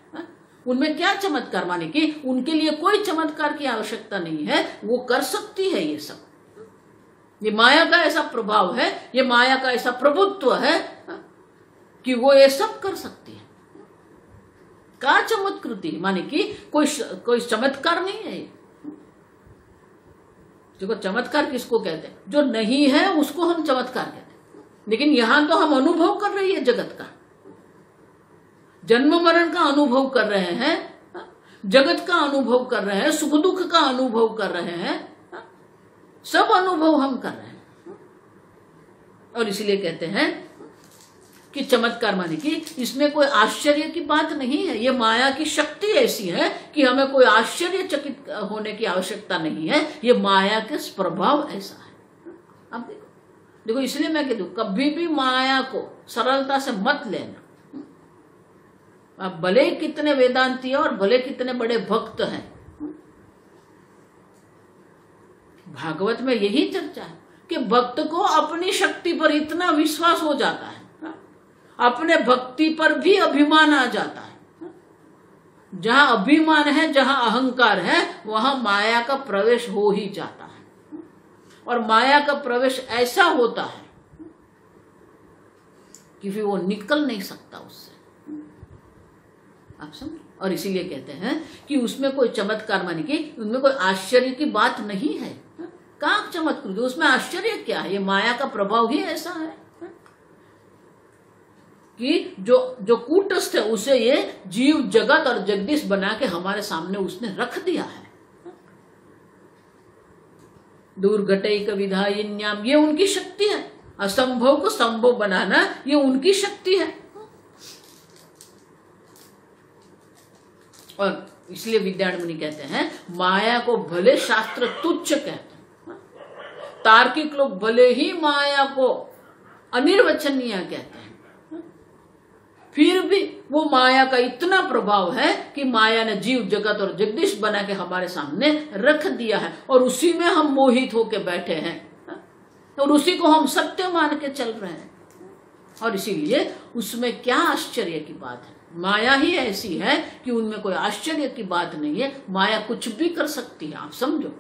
उनमें क्या चमत्कार माने कि उनके लिए कोई चमत्कार की आवश्यकता नहीं है, वो कर सकती है ये सब। ये माया का ऐसा प्रभाव है, ये माया का ऐसा प्रभुत्व है कि वो ये सब कर सकती है। का चमत्कृति माने कि कोई चमत्कार नहीं है। देखो चमत्कार किसको कहते हैं? जो नहीं है उसको हम चमत्कार कहते हैं। लेकिन यहां तो हम अनुभव कर रही है जगत का, जन्म मरण का अनुभव कर रहे हैं, जगत का अनुभव कर रहे हैं, सुख दुख का अनुभव कर रहे हैं, सब अनुभव हम कर रहे हैं। और इसलिए कहते हैं कि चमत्कार माने कि इसमें कोई आश्चर्य की बात नहीं है। ये माया की शक्ति ऐसी है कि हमें कोई आश्चर्यचकित होने की आवश्यकता नहीं है। ये माया के प्रभाव ऐसा है। अब देखो इसलिए मैं कहती हूं कभी भी माया को सरलता से मत लेना। अब भले कितने वेदांती और भले कितने बड़े भक्त हैं, भागवत में यही चर्चा है कि भक्त को अपनी शक्ति पर इतना विश्वास हो जाता है, अपने भक्ति पर भी अभिमान आ जाता है। जहां अभिमान है, जहां अहंकार है, वहां माया का प्रवेश हो ही जाता है। और माया का प्रवेश ऐसा होता है कि फिर वो निकल नहीं सकता उससे। आप समझ? और इसीलिए कहते हैं कि उसमें कोई चमत्कार माने कि उनमें कोई आश्चर्य की बात नहीं है। कहाँ चमत्कृत? उसमें आश्चर्य क्या है? ये माया का प्रभाव ही ऐसा है कि जो कूटस्थ है उसे ये जीव जगत और जगदीश बना के हमारे सामने उसने रख दिया है। दुर्घटैक विधायिन्याम, ये उनकी शक्ति है। असंभव को संभव बनाना ये उनकी शक्ति है। और इसलिए विद्यारण्य मुनि कहते हैं माया को भले शास्त्र तुच्छ कहते हैं, तार्किक लोग भले ही माया को अनिर्वचनीय कहते हैं, फिर भी वो माया का इतना प्रभाव है कि माया ने जीव जगत और जगदीश बना के हमारे सामने रख दिया है। और उसी में हम मोहित होके बैठे हैं और उसी को हम सत्य मान के चल रहे हैं। और इसीलिए उसमें क्या आश्चर्य की बात है? माया ही ऐसी है कि उनमें कोई आश्चर्य की बात नहीं है। माया कुछ भी कर सकती है, आप समझो।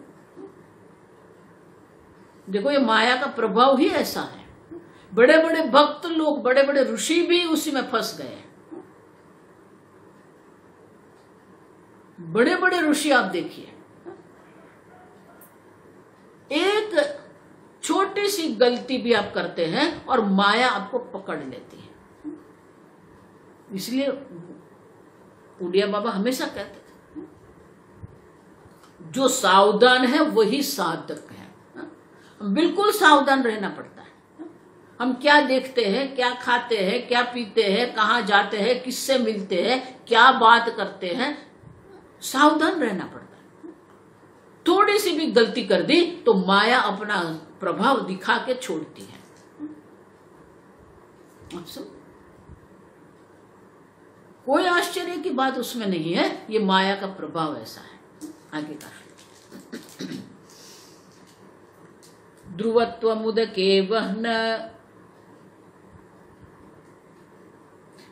देखो ये माया का प्रभाव ही ऐसा है। बड़े बड़े भक्त लोग, बड़े बड़े ऋषि भी उसी में फंस गए। बड़े बड़े ऋषि आप देखिए, एक छोटी सी गलती भी आप करते हैं और माया आपको पकड़ लेती है। इसलिए उड़िया बाबा हमेशा कहते थे जो सावधान है वही साधक है। बिल्कुल सावधान रहना पड़ता है। हम क्या देखते हैं, क्या खाते हैं, क्या पीते हैं, कहाँ जाते हैं, किससे मिलते हैं, क्या बात करते हैं, सावधान रहना पड़ता है। थोड़ी सी भी गलती कर दी तो माया अपना प्रभाव दिखा के छोड़ती है। कोई आश्चर्य की बात उसमें नहीं है। ये माया का प्रभाव ऐसा है। आगे का ध्रुवत्व मुदके वहन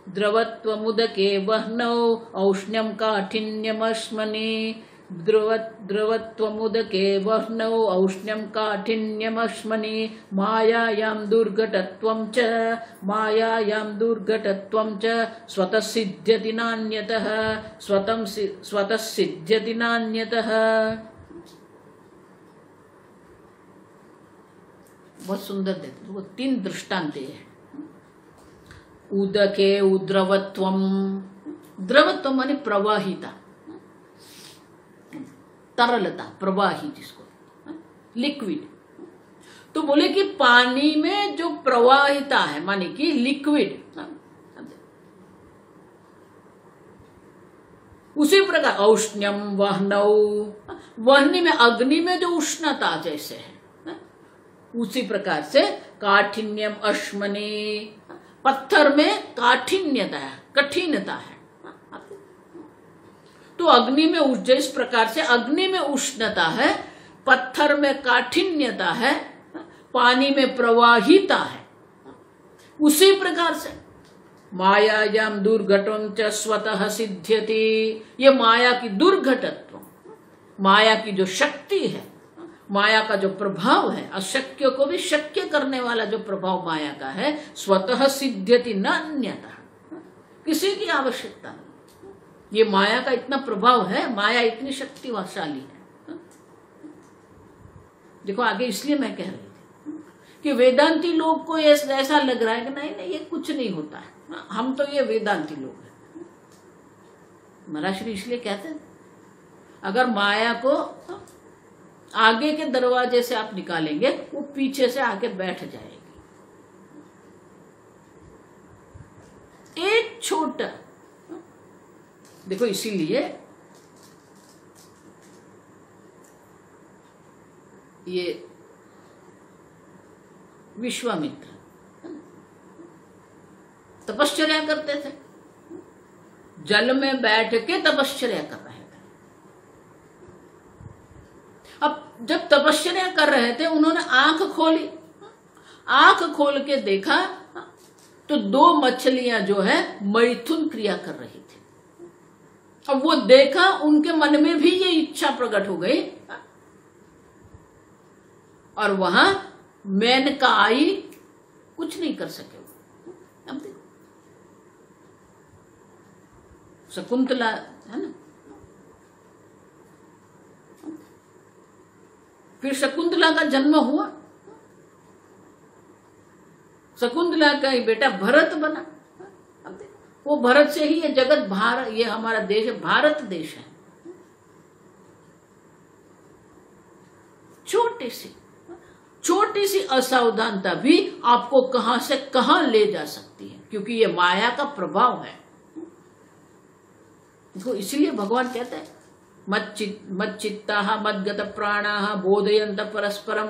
द्रवत्व मुदके वह्नौ औष्ण्यम काठिन्यमश्मनि द्रवत्व मुदके वह्नौ औष्ण्यम काठिन्यमश्मनि मायायां दुर्घटत्वं च स्वतः सिद्ध्यति नान्यतः स्वतः सिद्ध्यति नान्यतः। बहुत सुंदर देते वो 3 दृष्टांत है। उदके उद्रवत्वम, द्रवत्व माने प्रवाहिता, तरलता, प्रवाही जिसको लिक्विड। तो बोले कि पानी में जो प्रवाहिता है माने कि लिक्विड, उसी प्रकार औष्ण्यम वह्नौ, वह्नि में अग्नि में जो उष्णता जैसे है उसी प्रकार से काठिन्यम अश्मनि, पत्थर में काठिन्यता है, कठिनता है। तो अग्नि में जिस प्रकार से अग्नि में उष्णता है, पत्थर में काठिन्यता है, पानी में प्रवाहिता है, उसी प्रकार से मायायाम दुर्घटं च स्वतः सिद्ध्यति। ये माया की दुर्घटत्व, माया की जो शक्ति है माया का जो प्रभाव है, अशक्य को भी शक्य करने वाला जो प्रभाव माया का है, स्वतः सिद्ध्यति न अन्यथा, किसी की आवश्यकता नहीं। ये माया का इतना प्रभाव है, माया इतनी शक्तिशाली है। देखो आगे, इसलिए मैं कह रही थी कि वेदांती लोग को ऐसा लग रहा है कि नहीं नहीं ये कुछ नहीं होता है, हम तो ये वेदांती लोग हैं। महाराज श्री इसलिए कहते हैं अगर माया को आगे के दरवाजे से आप निकालेंगे, वो पीछे से आके बैठ जाएगी। एक छोटा, देखो इसीलिए ये विश्वामित्र तपश्चर्या करते थे, जल में बैठ के तपश्चर्या कर रहे थे। अब जब तपश्चर्या कर रहे थे, उन्होंने आंख खोली, आंख खोल के देखा तो 2 मछलियां जो है मैथुन क्रिया कर रही थी। अब वो देखा, उनके मन में भी ये इच्छा प्रकट हो गई, और वहां मेनका आई, कुछ नहीं कर सके। अब देखो शकुंतला है ना, फिर शकुंतला का जन्म हुआ, शकुंतला का ही बेटा भरत बना। अब देखो वो भरत से ही ये जगत, भारत, ये हमारा देश है, भारत देश है। छोटी सी असावधानता भी आपको कहां से कहां ले जा सकती है, क्योंकि ये माया का प्रभाव है। तो इसलिए भगवान कहते हैं मत चित्ता मद्गत प्राणा बोधयंत परस्परम।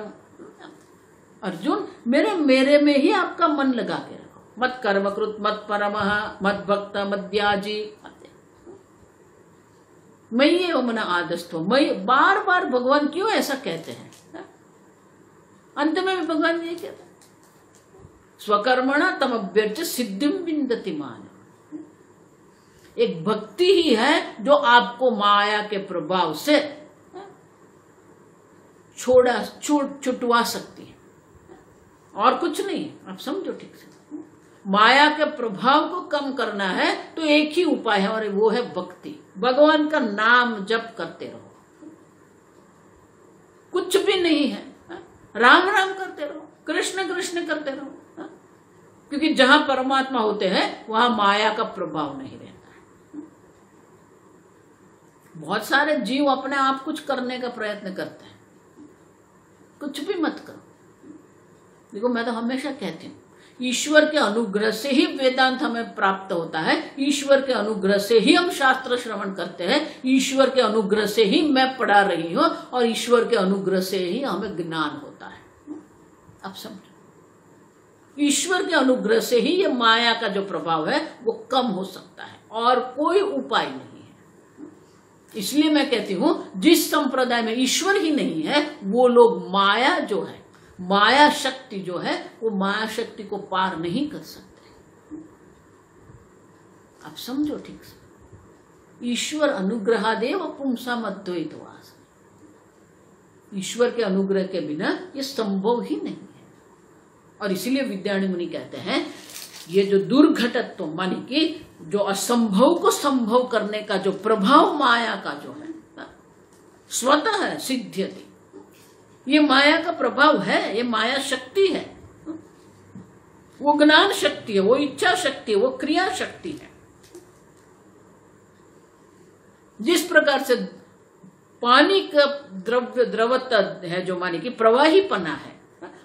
अर्जुन, मेरे में ही आपका मन लगा के रखो, मत कर्मकृत मत परमः मत भक्त मद्याजी, मैं ये मन आदस्थो। मैं बार बार भगवान क्यों ऐसा कहते हैं? अंत में भी भगवान ये कहते हैं स्वकर्मणा तम अभ्यर्च सिद्धिम विंदति मान। एक भक्ति ही है जो आपको माया के प्रभाव से छुटवा सकती है, और कुछ नहीं। आप समझो ठीक से, माया के प्रभाव को कम करना है तो एक ही उपाय है, और वो है भक्ति। भगवान का नाम जप करते रहो, कुछ भी नहीं है, राम राम करते रहो, कृष्ण कृष्ण करते रहो, क्योंकि जहां परमात्मा होते हैं वहां माया का प्रभाव नहीं रहता है। बहुत सारे जीव अपने आप कुछ करने का प्रयत्न करते हैं, कुछ भी मत करो। देखो मैं तो हमेशा कहती हूँ, ईश्वर के अनुग्रह से ही वेदांत हमें प्राप्त होता है, ईश्वर के अनुग्रह से ही हम शास्त्र श्रवण करते हैं, ईश्वर के अनुग्रह से ही मैं पढ़ा रही हूं, और ईश्वर के अनुग्रह से ही हमें ज्ञान होता है। अब समझो, ईश्वर के अनुग्रह से ही ये माया का जो प्रभाव है वो कम हो सकता है, और कोई उपाय नहीं है। इसलिए मैं कहती हूं जिस संप्रदाय में ईश्वर ही नहीं है, वो लोग माया जो है, माया शक्ति जो है, वो माया शक्ति को पार नहीं कर सकते। आप समझो ठीक से, ईश्वर अनुग्रहादेव पुंसाम अद्वैतवास। ईश्वर के अनुग्रह के बिना ये संभव ही नहीं है। और इसीलिए विद्यारण्य मुनि कहते हैं ये जो दुर्घटत्व, मानी कि जो असंभव को संभव करने का जो प्रभाव माया का जो है स्वतः है सिद्ध्यति, ये माया का प्रभाव है, ये माया शक्ति है, वो ज्ञान शक्ति है, वो इच्छा शक्ति है, वो क्रिया शक्ति है। जिस प्रकार से पानी का द्रवता है, जो मानी कि प्रवाहीपना है,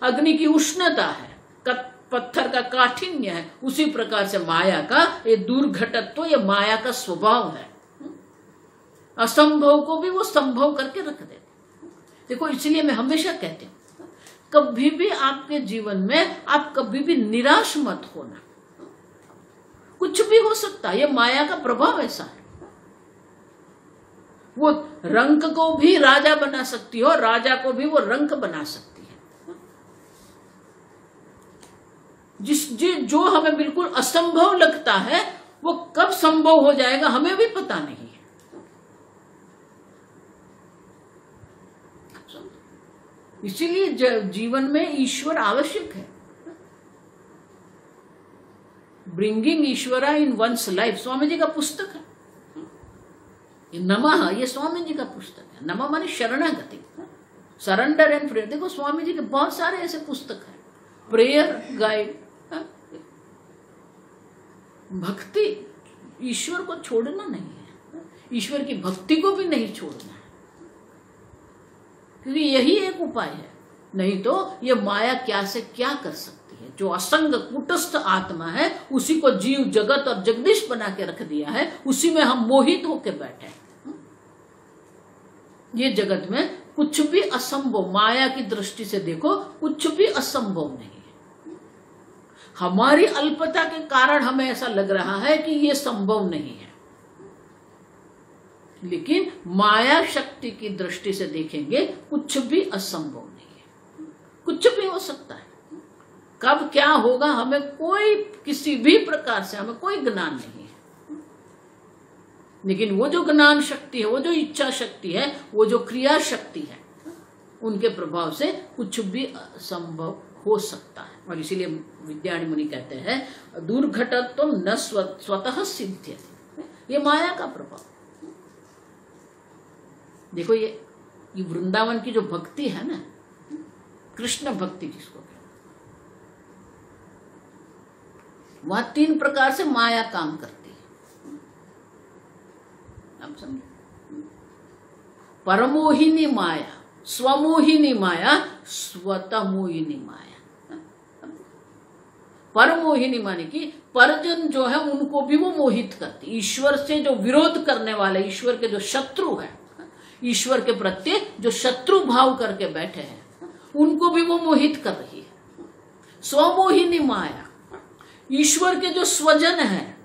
अग्नि की उष्णता है, पत्थर का काठिन्य है, उसी प्रकार से माया का ये दुर्घटत्व, ये माया का स्वभाव है। असंभव को भी वो संभव करके रख देते। देखो इसलिए मैं हमेशा कहती हूं, कभी भी आपके जीवन में आप कभी भी निराश मत होना, कुछ भी हो सकता है, ये माया का प्रभाव ऐसा है। वो रंक को भी राजा बना सकती हो, राजा को भी वो रंक बना सकती है। जो हमें बिल्कुल असंभव लगता है वो कब संभव हो जाएगा हमें भी पता नहीं है। इसीलिए जीवन में ईश्वर आवश्यक है। ब्रिंगिंग ईश्वरा इन वंस लाइफ स्वामी जी का पुस्तक है। नमः ये स्वामी जी का पुस्तक है। नमः माने शरणागति, सरेंडर एंड प्रेयर। देखो स्वामी जी के बहुत सारे ऐसे पुस्तक हैं, प्रेयर गाइड। भक्ति, ईश्वर को छोड़ना नहीं है, ईश्वर की भक्ति को भी नहीं छोड़ना है, क्योंकि यही एक उपाय है। नहीं तो ये माया क्या से क्या कर सकती है। जो असंग कुटस्थ आत्मा है उसी को जीव जगत और जगदीश बना के रख दिया है, उसी में हम मोहित होकर बैठे हैं। ये जगत में कुछ भी असंभव, माया की दृष्टि से देखो कुछ भी असंभव नहीं है। हमारी अल्पता के कारण हमें ऐसा लग रहा है कि ये संभव नहीं है, लेकिन माया शक्ति की दृष्टि से देखेंगे कुछ भी असंभव नहीं है, कुछ भी हो सकता है। कब क्या होगा हमें कोई, किसी भी प्रकार से हमें कोई ज्ञान नहीं है, लेकिन वो जो ज्ञान शक्ति है, वो जो इच्छा शक्ति है, वो जो क्रिया शक्ति है, उनके प्रभाव से कुछ भी संभव हो सकता है। और इसीलिए विद्यारण्य मुनि कहते हैं दुर्घटत्व न स्वतः सिद्ध्यति, ये माया का प्रभाव। देखो ये वृंदावन की जो भक्ति है ना, कृष्ण भक्ति जिसको कहते हैं, वहां 3 प्रकार से माया काम करती है। आप समझे, परमोहिनी माया, स्वमोहिनी माया, स्वतमोहिनी माया। परमोहिनी माने कि परजन जो है उनको भी वो मोहित करती, ईश्वर से जो विरोध करने वाले, ईश्वर के जो शत्रु है, ईश्वर के प्रति जो शत्रु भाव करके बैठे हैं, उनको भी वो मोहित कर रही है। स्वमोहिनी माया, ईश्वर के जो स्वजन है,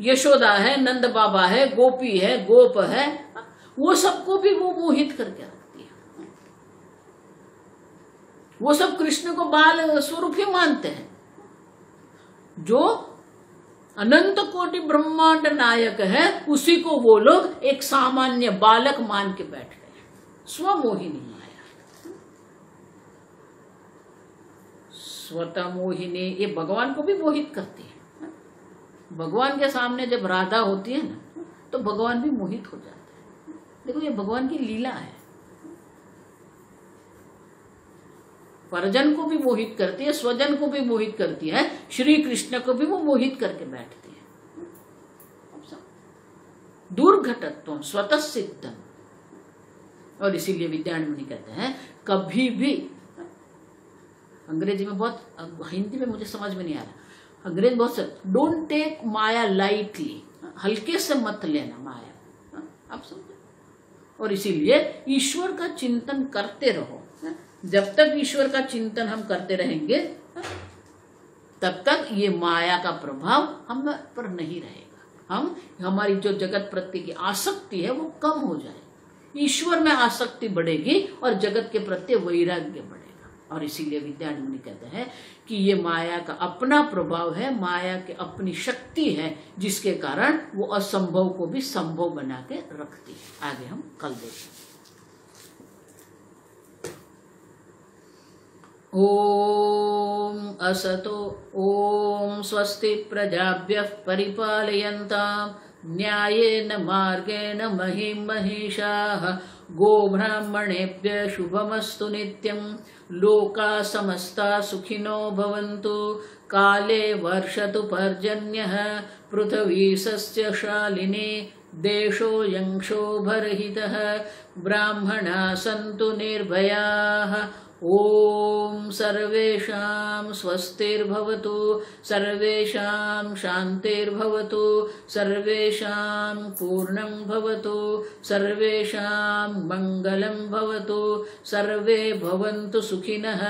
यशोदा है, नंद बाबा है, गोपी है, गोप है, वो सबको भी वो मोहित करके रखती है। वो सब कृष्ण को बाल स्वरूप ही मानते हैं। जो अनंत कोटि ब्रह्मांड नायक है उसी को वो लोग एक सामान्य बालक मान के बैठ गए। स्वमोहिनी माया, स्वतः मोहिनी, ये भगवान को भी मोहित करती है। भगवान के सामने जब राधा होती है ना, तो भगवान भी मोहित हो जाते हैं। देखो ये भगवान की लीला है, परजन को भी मोहित करती है, स्वजन को भी मोहित करती है, श्री कृष्ण को भी वो मोहित करके बैठती है। दुर्घटत्व स्वतः सिद्धम। और इसीलिए विद्यारण्य मुनि कहते हैं कभी भी, अंग्रेजी में बहुत, हिंदी में मुझे समझ में नहीं आ रहा, अंग्रेजी बहुत से, डोंट टेक माया लाइटली, हल्के से मत लेना माया। आप समझे। और इसीलिए ईश्वर का चिंतन करते रहो। जब तक ईश्वर का चिंतन हम करते रहेंगे तब तक ये माया का प्रभाव हम पर नहीं रहेगा। हमारी जो जगत प्रति की आसक्ति है वो कम हो जाएगी, ईश्वर में आसक्ति बढ़ेगी और जगत के प्रति वैराग्य बढ़ेगा। और इसीलिए विद्यारण्य मुनि कहते हैं कि ये माया का अपना प्रभाव है, माया की अपनी शक्ति है, जिसके कारण वो असंभव को भी संभव बना के रखती है। आगे हम कल देखेंगे। ओम असतो ओम स्वस्ति प्रजाभ्यः परिपालयन्ताम् न्यायेन मार्गेण महीं महिषाः गोब्राह्मणेभ्यः शुभमस्तु नित्यं लोकाः समस्ताः सुखिनो भवन्तु काले वर्षतु पर्जन्यः पृथिवी सस्यशालिनी देशोऽयं क्षोभरहितः ब्राह्मणाः सन्तु निर्भयाः ओम सर्वेषां स्वस्तिर्भवतु सर्वेषां शान्तिर्भवतु सर्वेषां पूर्णं भवतु सर्वेषां मङ्गलं भवतु सर्वे भवन्तु सुखिनः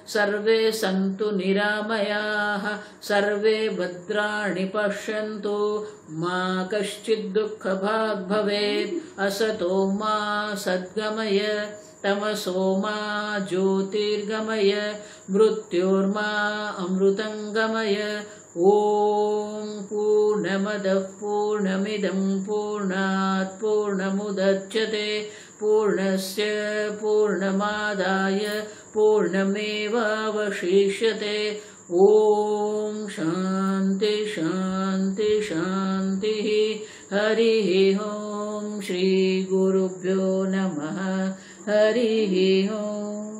सर्वे सन्तु निरामयाः सर्वे भद्राणि पश्यन्तु मा कश्चित् दुःखभाग् भवेत् असतो मा सद्गमय तमसो मा ज्योतिर्गमय मृत्योर्मा अमृतंगमय ओम पूर्णमदः पूर्णमिदं पूर्णात् पूर्णमुदच्यते पूर्णस्य पूर्णमादाय पूर्णमेवावशिष्यते। ओम शांति शांति शांति। हरिः ओम। श्री गुरुभ्यो नमः। हरिः ओम।